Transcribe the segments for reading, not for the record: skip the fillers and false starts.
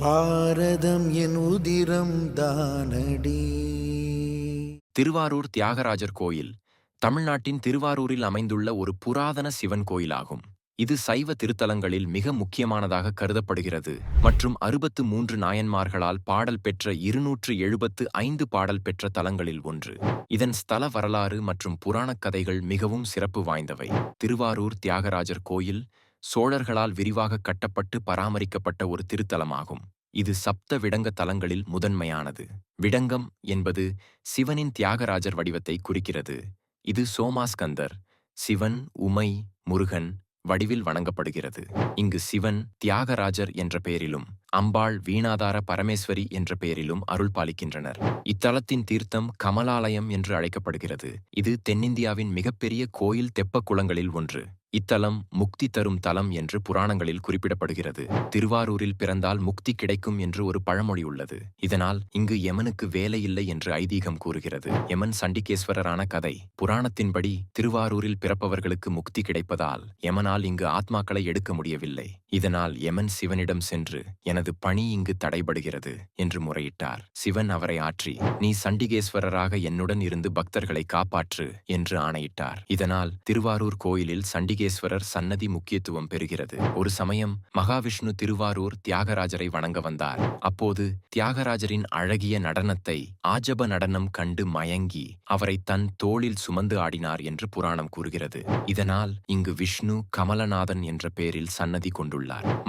பாரதம் என் உதிரம் தானடி. திருவாரூர் தியாகராஜர் கோயில் தமிழ்நாட்டின் திருவாரூரில் அமைந்துள்ள ஒரு புராதன சிவன் கோயிலாகும். இது சைவ திருத்தலங்களில் மிக முக்கியமானதாக கருதப்படுகிறது மற்றும் 63 நாயன்மார்களால் பாடல் பெற்ற 275 பாடல் பெற்ற தலங்களில் ஒன்று. இதன் ஸ்தல வரலாறு மற்றும் புராணக் கதைகள் மிகவும் சிறப்பு வாய்ந்தவை. திருவாரூர் தியாகராஜர் கோயில் சோழர்களால் விரிவாக கட்டப்பட்டு பராமரிக்கப்பட்ட ஒரு திருத்தலமாகும். இது சப்த விடங்க தலங்களில் முதன்மையானது. விடங்கம் என்பது சிவனின் தியாகராஜர் வடிவத்தை குறிக்கிறது. இது சோமாஸ்கந்தர், சிவன், உமை, முருகன் வடிவில் வணங்கப்படுகிறது. இங்கு சிவன் தியாகராஜர் என்ற பெயரிலும் அம்பாள் வீணாதார பரமேஸ்வரி என்ற பெயரிலும் அருள் பாலிக்கின்றனர். இத்தலத்தின் தீர்த்தம் கமலாலயம் என்று அழைக்கப்படுகிறது. இது தென்னிந்தியாவின் மிகப்பெரிய கோயில் தெப்ப குளங்களில் ஒன்று. இத்தலம் முக்தி தரும் தலம் என்று புராணங்களில் குறிப்பிடப்படுகிறது. திருவாரூரில் பிறந்தால் முக்தி கிடைக்கும் என்று ஒரு பழமொழி உள்ளது. இதனால் இங்கு யமனுக்கு வேலை இல்லை என்று ஐதீகம் கூறுகிறது. யமன் சண்டிகேஸ்வரரான கதை. புராணத்தின்படி திருவாரூரில் பிறப்பவர்களுக்கு முக்தி கிடைப்பதால் யமனால் இங்கு ஆத்மாக்களை எடுக்க முடியவில்லை. இதனால் யமன் சிவனிடம் சென்று எனது பணி இங்கு தடைபடுகிறது என்று முறையிட்டார். சிவன் அவரை ஆற்றி நீ சண்டிகேஸ்வரராக என்னுடன் இருந்து பக்தர்களை காப்பாற்று என்று ஆணையிட்டார். இதனால் திருவாரூர் கோயிலில் சண்டிகேஸ்வரர் சன்னதி முக்கியத்துவம் பெறுகிறது. ஒரு சமயம் மகாவிஷ்ணு திருவாரூர் தியாகராஜரை வணங்க வந்தார். அப்போது தியாகராஜரின் அழகிய நடனத்தை ஆஜப நடனம் கண்டு மயங்கி அவரை தன் தோளில் சுமந்து ஆடினார் என்று புராணம் கூறுகிறது. இதனால் இங்கு விஷ்ணு கமலநாதன் என்ற பெயரில் சன்னதி கொண்டுள்ளார்.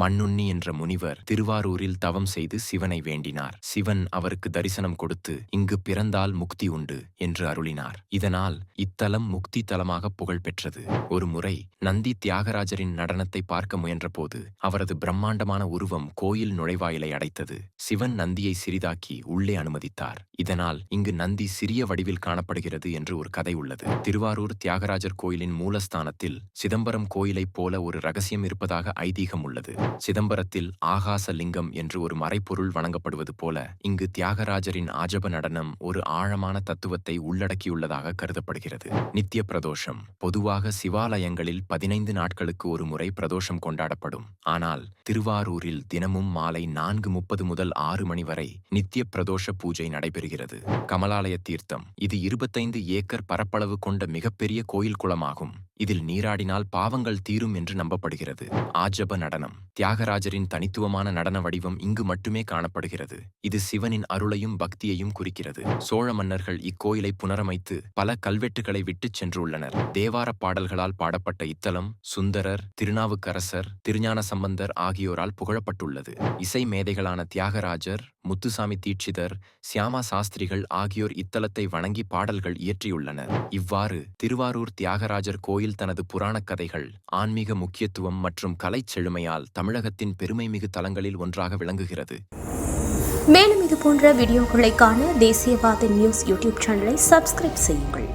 மண்ணுண்ணி என்ற முனிவர் திருவாரூரில் தவம் செய்து சிவனை வேண்டினார். சிவன் அவருக்கு தரிசனம் கொடுத்து இங்கு பிறந்தால் முக்தி உண்டு என்று அருளினார். இதனால் இத்தலம் முக்தி தலமாக புகழ் பெற்றது. ஒரு முறை நந்தி தியாகராஜரின் நடனத்தை பார்க்க முயன்றபோது அவரது பிரம்மாண்டமான உருவம் கோயில் நுழைவாயிலை அடைத்தது. சிவன் நந்தியை சிறிதாக்கி உள்ளே அனுமதித்தார். இதனால் இங்கு நந்தி சிறிய வடிவில் காணப்படுகிறது என்று ஒரு கதை உள்ளது. திருவாரூர் தியாகராஜர் கோயிலின் மூலஸ்தானத்தில் சிதம்பரம் கோயிலைப் போல ஒரு ரகசியம் இருப்பதாக ஐதீகம் உள்ளது. சிதம்பரத்தில் ஆகாச லிங்கம் என்று ஒரு மறைப்பொருள் வணங்கப்படுவது போல இங்கு தியாகராஜரின் ஆஜப நடனம் ஒரு ஆழமான தத்துவத்தை உள்ளடக்கியுள்ளதாக கருதப்படுகிறது. நித்திய பிரதோஷம். பொதுவாக சிவாலயங்களில் 15 நாட்களுக்கு ஒரு முறை பிரதோஷம் கொண்டாடப்படும். ஆனால் திருவாரூரில் தினமும் மாலை 4:30 முதல் 6 மணி வரை நித்திய பிரதோஷ பூஜை நடைபெறுகிறது. கமலாலய தீர்த்தம். இது 25 ஏக்கர் பரப்பளவு கொண்ட மிகப்பெரிய கோயில் குளமாகும். இதில் நீராடினால் பாவங்கள் தீரும் என்று நம்பப்படுகிறது. ஆஜப நடனம். தியாகராஜரின் தனித்துவமான நடன வடிவம் இங்கு மட்டுமே காணப்படுகிறது. இது சிவனின் அருளையும் பக்தியையும் குறிக்கிறது. சோழ மன்னர்கள் இக்கோயிலை புனரமைத்து பல கல்வெட்டுகளை விட்டுச் சென்றுள்ளனர். தேவார பாடல்களால் பாடப்பட்ட இத்தலம் சுந்தரர், திருநாவுக்கரசர், திருஞான சம்பந்தர் ஆகியோரால் புகழப்பட்டுள்ளது. இசை மேதைகளான தியாகராஜர், முத்துசாமி தீட்சிதர், சியாமா சாஸ்திரிகள் ஆகியோர் இத்தலத்தை வணங்கி பாடல்கள் இயற்றியுள்ளனர். இவ்வாறு திருவாரூர் தியாகராஜர் கோயில் தனது புராணக் கதைகள், ஆன்மீக முக்கியத்துவம் மற்றும் கலைச் செழுமையால் தமிழகத்தின் பெருமைமிகு தலங்களில் ஒன்றாக விளங்குகிறது. மேலும் இது போன்ற வீடியோக்களை காண தேசியவாத நியூஸ் யூடியூப் சேனலை சப்ஸ்கிரைப் செய்யுங்கள்.